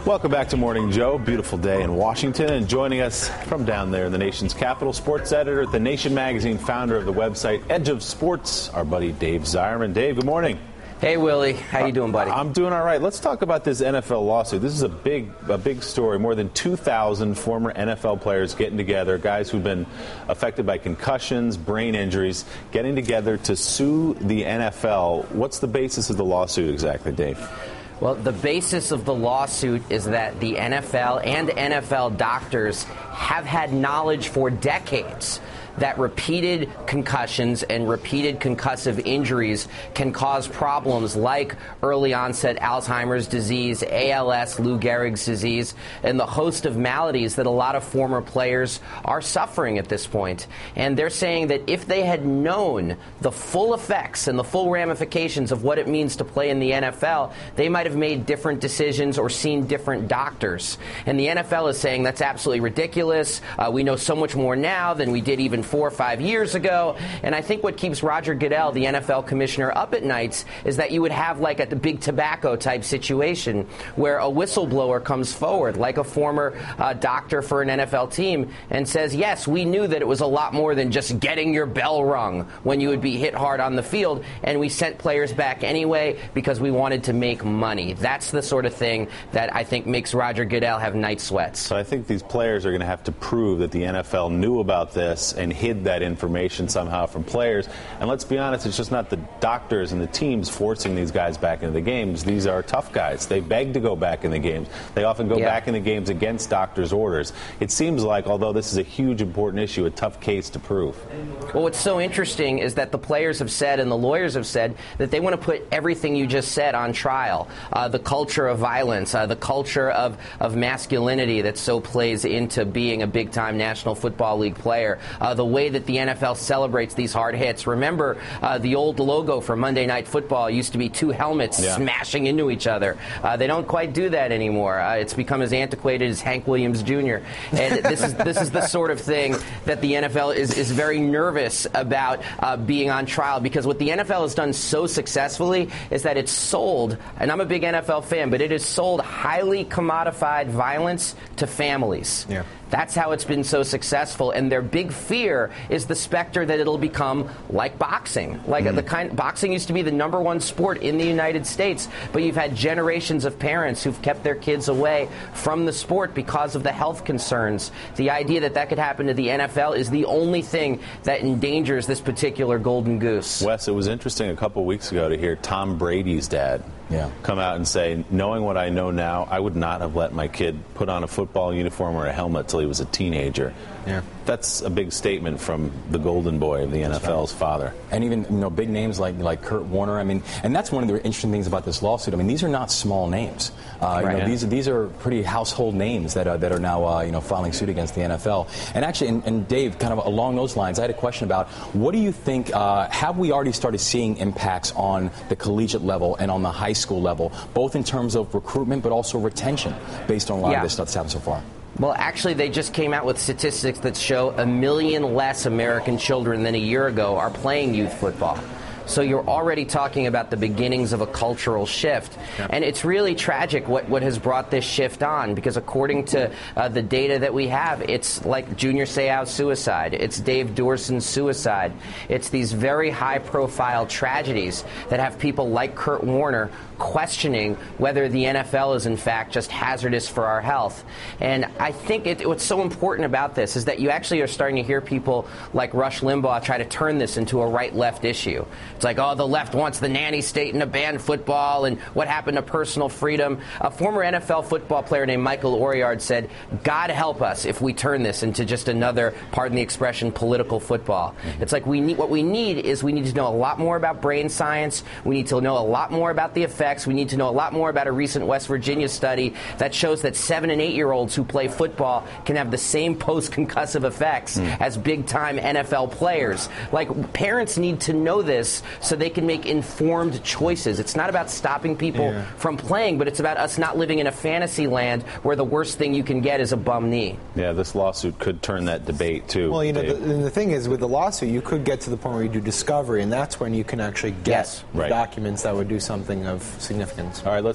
Welcome back to Morning Joe. Beautiful day in Washington. And joining us from down there in the nation's capital, sports editor at The Nation magazine, founder of the website Edge of Sports, our buddy Dave Zirin. Dave, good morning. Hey, Willie. How you doing, buddy? I'm doing all right. Let's talk about this NFL lawsuit. This is a big story. More than 2,000 former NFL players getting together, guys who've been affected by concussions, brain injuries, getting together to sue the NFL. What's the basis of the lawsuit exactly, Dave? Well, the basis of the lawsuit is that the NFL and NFL doctors have had knowledge for decades that repeated concussions and repeated concussive injuries can cause problems like early onset Alzheimer's disease, ALS, Lou Gehrig's disease, and the host of maladies that a lot of former players are suffering at this point. And they're saying that if they had known the full effects and the full ramifications of what it means to play in the NFL, they might have made different decisions or seen different doctors. And the NFL is saying that's absolutely ridiculous. We know so much more now than we did even 4 or 5 years ago. And I think what keeps Roger Goodell, the NFL commissioner, up at nights is that you would have like a big tobacco type situation where a whistleblower comes forward, like a former doctor for an NFL team, and says, yes, we knew that it was a lot more than just getting your bell rung when you would be hit hard on the field, and we sent players back anyway because we wanted to make money. That's the sort of thing that I think makes Roger Goodell have night sweats. So I think these players are going to have to prove that the NFL knew about this and hid that information somehow from players. And let's be honest, it's just not the doctors and the teams forcing these guys back into the games. These are tough guys. They beg to go back in the games. They often go back in the games against doctors' orders. It seems like, although this is a huge, important issue, a tough case to prove. Well, what's so interesting is that the players have said and the lawyers have said that they want to put everything you just said on trial. The culture of violence, the culture of masculinity that so plays into being a big-time National Football League player, the way that the NFL celebrates these hard hits. Remember, the old logo for Monday Night Football used to be two helmets smashing into each other. They don't quite do that anymore. It's become as antiquated as Hank Williams Jr. And this is the sort of thing that the NFL is very nervous about being on trial, because what the NFL has done so successfully is that it's sold, and I'm a big NFL fan, but it has sold highly commodified violence to families. Yeah. That's how it's been so successful, and their big fear is the specter that it'll become like boxing. Boxing used to be the #1 sport in the United States, but you've had generations of parents who've kept their kids away from the sport because of the health concerns. The idea that that could happen to the NFL is the only thing that endangers this particular golden goose. Wes, it was interesting a couple weeks ago to hear Tom Brady's dad come out and say, knowing what I know now, I would not have let my kid put on a football uniform or a helmet till he was a teenager. Yeah. That's a big statement from the golden boy of the NFL's father. And even, big names like Kurt Warner. I mean, and that's one of the interesting things about this lawsuit. I mean, these are not small names. These are pretty household names that are now filing suit against the NFL. And actually, and Dave, kind of along those lines, I had a question about what do you think? Have we already started seeing impacts on the collegiate level and on the high school level, both in terms of recruitment but also retention, based on a lot of this stuff that's happened so far? Well, actually, they just came out with statistics that show 1 million less American children than a year ago are playing youth football. So you're already talking about the beginnings of a cultural shift. Yeah. And it's really tragic what has brought this shift on, because according to the data that we have, it's like Junior Seau's suicide. It's Dave Doorson's suicide. It's these very high-profile tragedies that have people like Kurt Warner questioning whether the NFL is in fact just hazardous for our health. And I think what's so important about this is that you actually are starting to hear people like Rush Limbaugh try to turn this into a right-left issue. It's like, oh, the left wants the nanny state and to ban football, and what happened to personal freedom. A former NFL football player named Michael Oriard said, God help us if we turn this into just another, pardon the expression, political football. Mm-hmm. It's like we need to know a lot more about brain science. We need to know a lot more about the effects. We need to know a lot more about a recent West Virginia study that shows that 7- and 8-year-olds who play football can have the same post-concussive effects as big-time NFL players. Like, parents need to know this so they can make informed choices. It's not about stopping people from playing, but it's about us not living in a fantasy land where the worst thing you can get is a bum knee. Yeah, this lawsuit could turn that debate, too. Well, the thing is, with the lawsuit, you could get to the point where you do discovery, and that's when you can actually get documents that would do something of significance. All right, let's